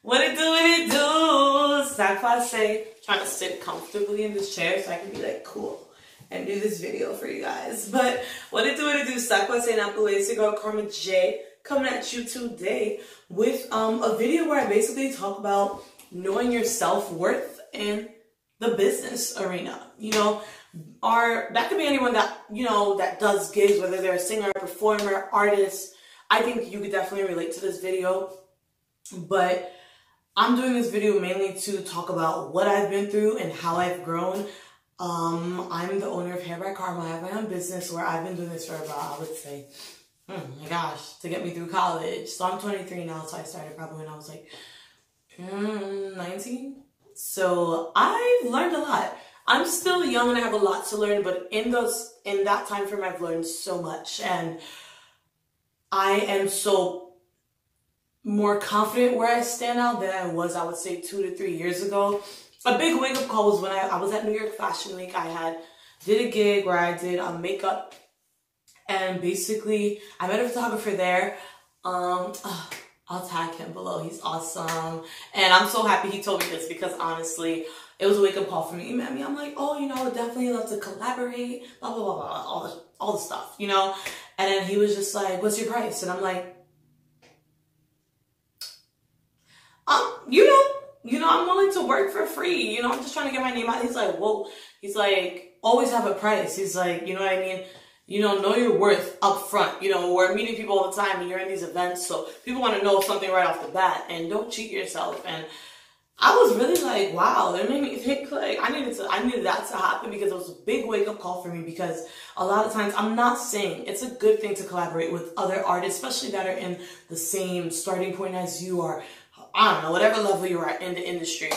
What it do, what it do? Sakwase. Trying to sit comfortably in this chair so I can be like cool and do this video for you guys. But what it do, Sakwase and Apple. It's your girl Karma J coming at you today with a video where I basically talk about knowing your self-worth in the business arena. You know, that could be anyone that, you know, that does gigs, whether they're a singer, performer, artist. I think you could definitely relate to this video. But I'm doing this video mainly to talk about what I've been through and how I've grown. I'm the owner of Hair by Karma. I have my own business where I've been doing this for about, I would say, oh my gosh, to get me through college. So I'm 23 now, so I started probably when I was like 19. So I've learned a lot. I'm still young and I have a lot to learn, but in that time frame, I've learned so much, and I am so more confident where I stand now than I was, I would say, 2 to 3 years ago. A big wake-up call was when I was at New York Fashion Week. I did a gig where I did makeup, and basically I met a photographer there. I'll tag him below. He's awesome. And I'm so happy he told me this because honestly, it was a wake-up call for me. He met me. I'm like, oh, you know, I would definitely love to collaborate, blah, blah, blah, blah, all the stuff, you know? And then he was just like, what's your price? And I'm like, you know, I'm willing to work for free. You know, I'm just trying to get my name out. He's like, whoa. He's like, always have a price. He's like, you know what I mean? You know your worth up front. You know, we're meeting people all the time and you're in these events, so people want to know something right off the bat, and don't cheat yourself. And I was really like, wow, that made me think like I needed that to happen, because it was a big wake up call for me. Because a lot of times, I'm not saying it's a good thing to collaborate with other artists, especially that are in the same starting point as you are. I don't know, whatever level you are in the industry.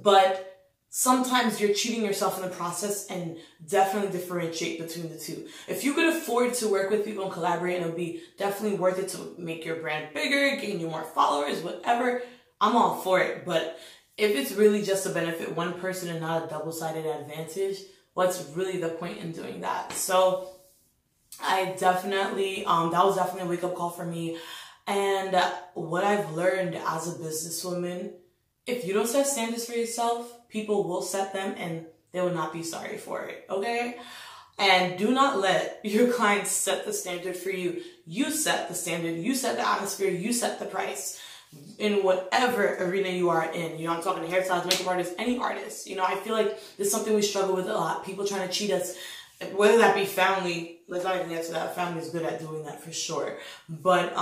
But sometimes you're cheating yourself in the process, and definitely differentiate between the two. If you could afford to work with people and collaborate, and it'll be definitely worth it to make your brand bigger, gain you more followers, whatever, I'm all for it. But if it's really just to benefit one person and not a double-sided advantage, what's really the point in doing that? So I definitely, that was definitely a wake-up call for me. And what I've learned as a businesswoman, if you don't set standards for yourself, people will set them and they will not be sorry for it, okay? And do not let your clients set the standard for you. You set the standard, you set the atmosphere, you set the price in whatever arena you are in. You know, I'm talking to hairstylists, makeup artists, any artist. You know, I feel like this is something we struggle with a lot. People trying to cheat us, whether that be family. Let's not even answer that. Family is good at doing that for sure. But,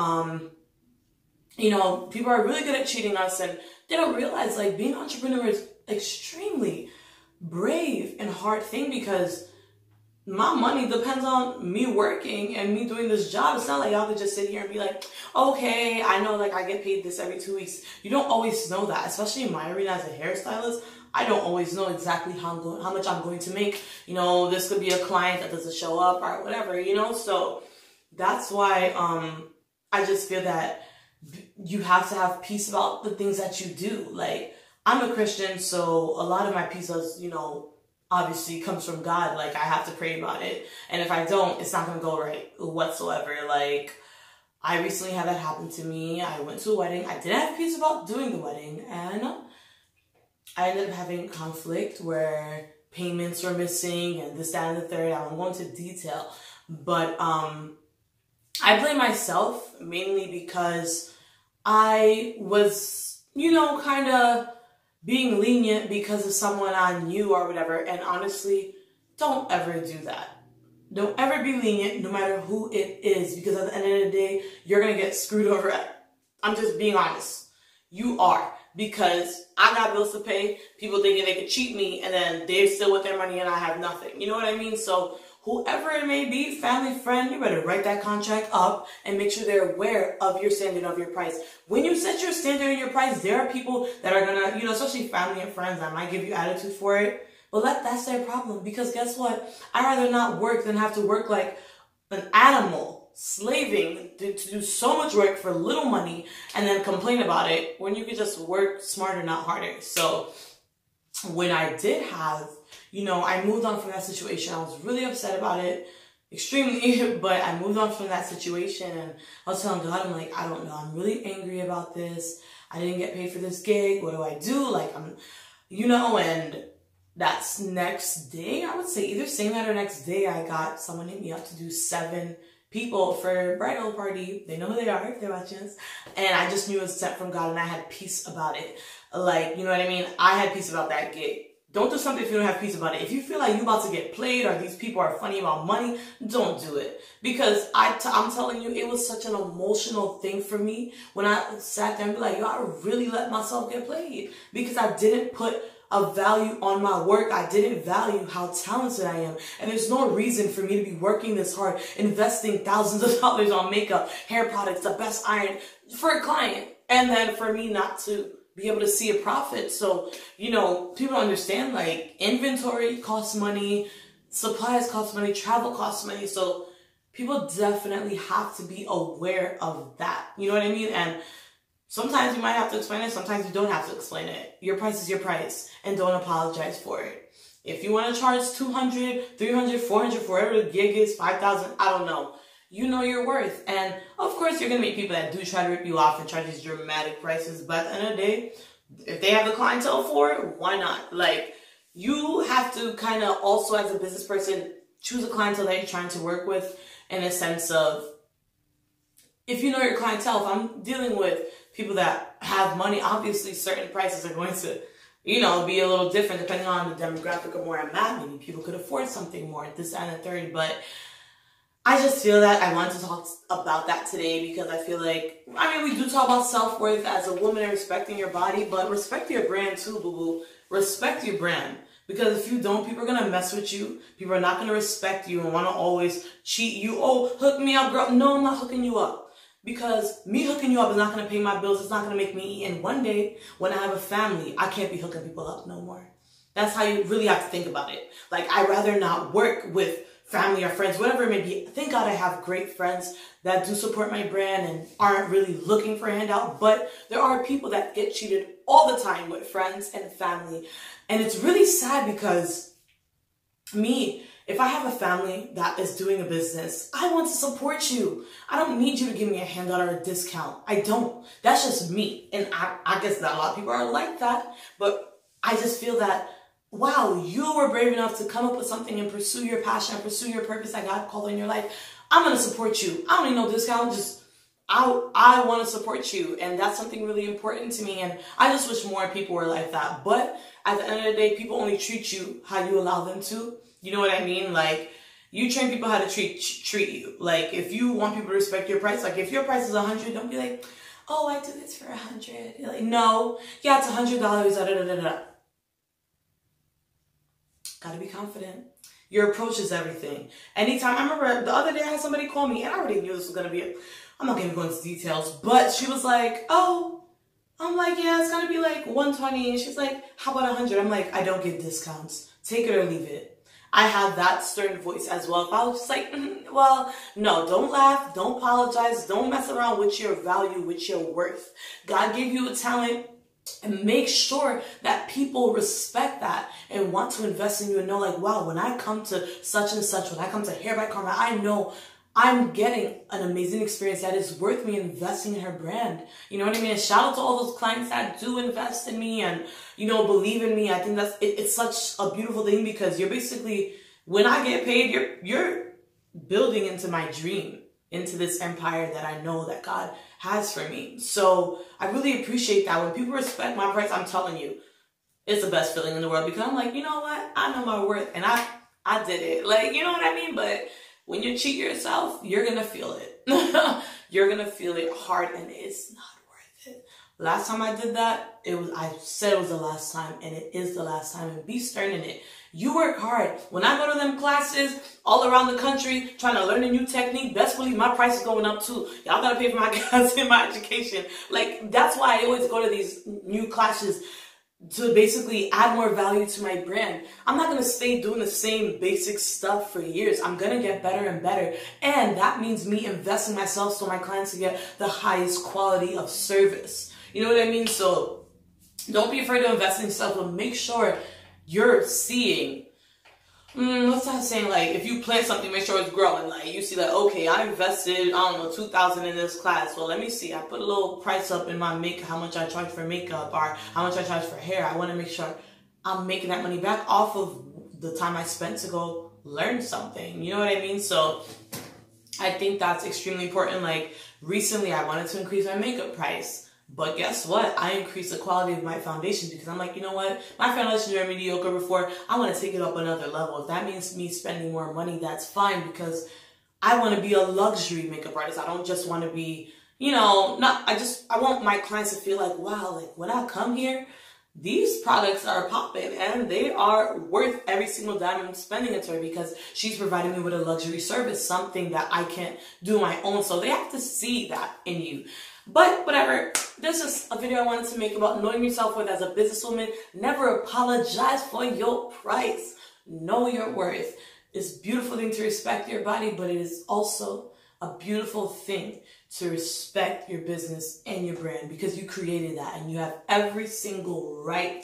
you know, people are really good at cheating us, and they don't realize, like, being an entrepreneur is extremely brave and hard thing, because my money depends on me working and me doing this job. It's not like y'all could just sit here and be like, okay, I know, like, I get paid this every 2 weeks. You don't always know that, especially in my arena as a hairstylist. I don't always know exactly how much I'm going to make. You know, this could be a client that doesn't show up or whatever, you know? So that's why I just feel that you have to have peace about the things that you do. Like, I'm a Christian, so a lot of my peace does, you know, obviously comes from God. Like, I have to pray about it. And if I don't, it's not going to go right whatsoever. Like, I recently had that happen to me. I went to a wedding. I didn't have peace about doing the wedding, and I ended up having conflict where payments were missing and this, that, and the third. I won't go into detail, but I blame myself mainly because I was, you know, kind of being lenient because of someone I knew or whatever. And honestly, don't ever do that. Don't ever be lenient no matter who it is, because at the end of the day, you're going to get screwed over. I'm just being honest. You are. Because I got bills to pay, people thinking they could cheat me, and then they're still with their money and I have nothing. You know what I mean? So whoever it may be, family, friend, you better write that contract up and make sure they're aware of your standard, of your price. When you set your standard and your price, there are people that are going to, you know, especially family and friends that might give you attitude for it. But that's their problem, because guess what? I'd rather not work than have to work like an animal, slaving to do so much work for little money and then complain about it when you could just work smarter, not harder. So when I did have, you know, I moved on from that situation. I was really upset about it. extremely, but I moved on from that situation, and I was telling God, I'm like, I don't know, I'm really angry about this. I didn't get paid for this gig. What do I do? Like, and that's next day, I would say, either same night or next day, I got someone hit me up to do 7 people for a bridal party. They know who they are if they're watching this. And I just knew it was sent from God, and I had peace about it. Like, you know what I mean? I had peace about that gig. Don't do something if you don't have peace about it. If you feel like you're about to get played or these people are funny about money, don't do it. Because I'm telling you, it was such an emotional thing for me when I sat there and be like, yo, I really let myself get played. Because I didn't put a value on my work. I didn't value how talented I am. And there's no reason for me to be working this hard, investing thousands of dollars on makeup, hair products, the best iron for a client. And then for me not to be able to see a profit. So, people don't understand, like, inventory costs money, supplies cost money, travel costs money. So people definitely have to be aware of that. You know what I mean? And sometimes you might have to explain it. Sometimes you don't have to explain it. Your price is your price, and don't apologize for it. If you want to charge $200, $300, $400 for whatever the gig is, $5,000, I don't know. You know your worth. And of course, you're going to meet people that do try to rip you off and charge these dramatic prices. But at the end of the day, if they have the clientele for it, why not? Like, you have to kind of also, as a business person, choose a clientele that you're trying to work with, in a sense of, if you know your clientele, if I'm dealing with people that have money, obviously certain prices are going to, be a little different depending on the demographic of where I'm at. Maybe people could afford something more, this, and the third. But I just feel that I wanted to talk about that today because I feel like, we do talk about self-worth as a woman and respecting your body, but respect your brand too, boo-boo. Respect your brand. Because if you don't, people are going to mess with you. People are not going to respect you and want to always cheat you. Oh, hook me up, girl. No, I'm not hooking you up. Because me hooking you up is not going to pay my bills. It's not going to make me eat. And one day, when I have a family, I can't be hooking people up no more. That's how you really have to think about it. Like, I'd rather not work with family or friends, whatever it may be. Thank God I have great friends that do support my brand and aren't really looking for a handout. But there are people that get cheated all the time with friends and family. And it's really sad because if I have a family that is doing a business, I want to support you. I don't need you to give me a handout or a discount. I don't. That's just me. And I guess that a lot of people are like that. But I just feel that, wow, you were brave enough to come up with something and pursue your passion and pursue your purpose that God called in your life. I'm going to support you. I don't need no discount. I want to support you. And that's something really important to me. And I just wish more people were like that. But at the end of the day, people only treat you how you allow them to. You know what I mean? Like, you train people how to treat you. Like, if you want people to respect your price, like if your price is $100, don't be like, oh, I do this for $100. You're like, no, yeah, it's $100. Da, da, da, da. Gotta be confident. Your approach is everything. Anytime, I remember the other day I had somebody call me, and I already knew this was gonna be, I'm not gonna go into details, but she was like, oh, I'm like, yeah, it's gonna be like 120. And she's like, how about 100? I'm like, I don't get discounts. Take it or leave it. I have that stern voice as well. If I was just like, well, no, don't laugh, don't apologize, don't mess around with your value, with your worth. God gave you a talent, and make sure that people respect that and want to invest in you and know, like, wow, when I come to such and such, when I come to Hair by Karma, I know I'm getting an amazing experience that is worth me investing in her brand. You know what I mean? And shout out to all those clients that do invest in me and, believe in me. I think it's such a beautiful thing because you're basically, when I get paid, you're building into my dream, into this empire that I know that God has for me. So I really appreciate that. When people respect my price, I'm telling you, it's the best feeling in the world because I'm like, you know what? I know my worth and I did it. Like, you know what I mean? But when you cheat yourself, you're going to feel it. You're going to feel it hard and it's not worth it. Last time I did that, I said it was the last time and it is the last time, and be stern in it. You work hard. When I go to them classes all around the country trying to learn a new technique, best believe my price is going up too. Y'all got to pay for my gas and my education. Like, that's why I always go to these new classes, to basically add more value to my brand. I'm not going to stay doing the same basic stuff for years. I'm going to get better and better. And that means me investing myself so my clients can get the highest quality of service. You know what I mean? So don't be afraid to invest in yourself, but make sure you're seeing What's that saying? Like, if you plant something, make sure it's growing. Like, you see, like, okay, I invested, I don't know, $2,000 in this class. Well, let me see. I put a little price up in my how much I charge for makeup or how much I charge for hair. I want to make sure I'm making that money back off of the time I spent to go learn something. You know what I mean? So I think that's extremely important. Like, recently I wanted to increase my makeup price. But guess what? I increased the quality of my foundation because I'm like, you know what? My foundations were mediocre before. I want to take it up another level. If that means me spending more money, that's fine because I want to be a luxury makeup artist. I don't just want to be, you know, I want my clients to feel like, wow, like when I come here, these products are popping and they are worth every single dime I'm spending into her because she's providing me with a luxury service, something that I can't do on my own. So they have to see that in you. But whatever, this is a video I wanted to make about knowing your self-worth as a businesswoman. Never apologize for your price. Know your worth. It's a beautiful thing to respect your body, but it is also a beautiful thing to respect your business and your brand because you created that and you have every single right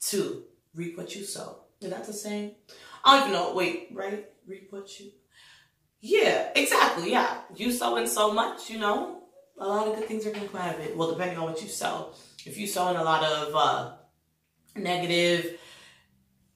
to reap what you sow. Is that the saying? I don't even know. Wait, right? Reap what you... Yeah, exactly. Yeah. You sowing so much, you know, a lot of good things are going to come out of it. Well, depending on what you sow. If you sow in a lot of negative,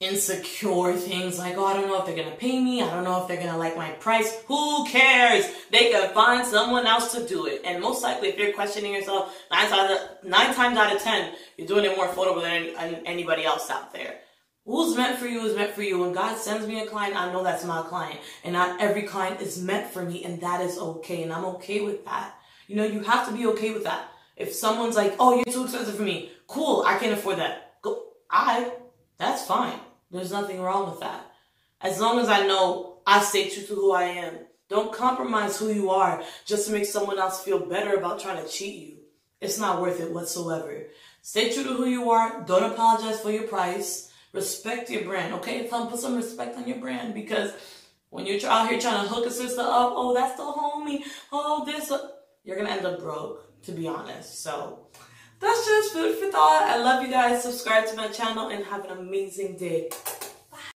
insecure things like, oh, I don't know if they're going to pay me. I don't know if they're going to like my price. Who cares? They can find someone else to do it. And most likely, if you're questioning yourself, 9 times out of 10, you're doing it more affordable than anybody else out there. Who's meant for you is meant for you. When God sends me a client, I know that's my client. And not every client is meant for me. And that is okay. And I'm okay with that. You know, you have to be okay with that. If someone's like, oh, you're too expensive for me. Cool, I can't afford that. That's fine. There's nothing wrong with that. As long as I know I stay true to who I am. Don't compromise who you are just to make someone else feel better about trying to cheat you. It's not worth it whatsoever. Stay true to who you are. Don't apologize for your price. Respect your brand, okay? Put some respect on your brand because when you're out here trying to hook a sister up, oh, that's the homie, oh, this... You're going to end up broke, to be honest. So that's just food for thought. I love you guys. Subscribe to my channel and have an amazing day.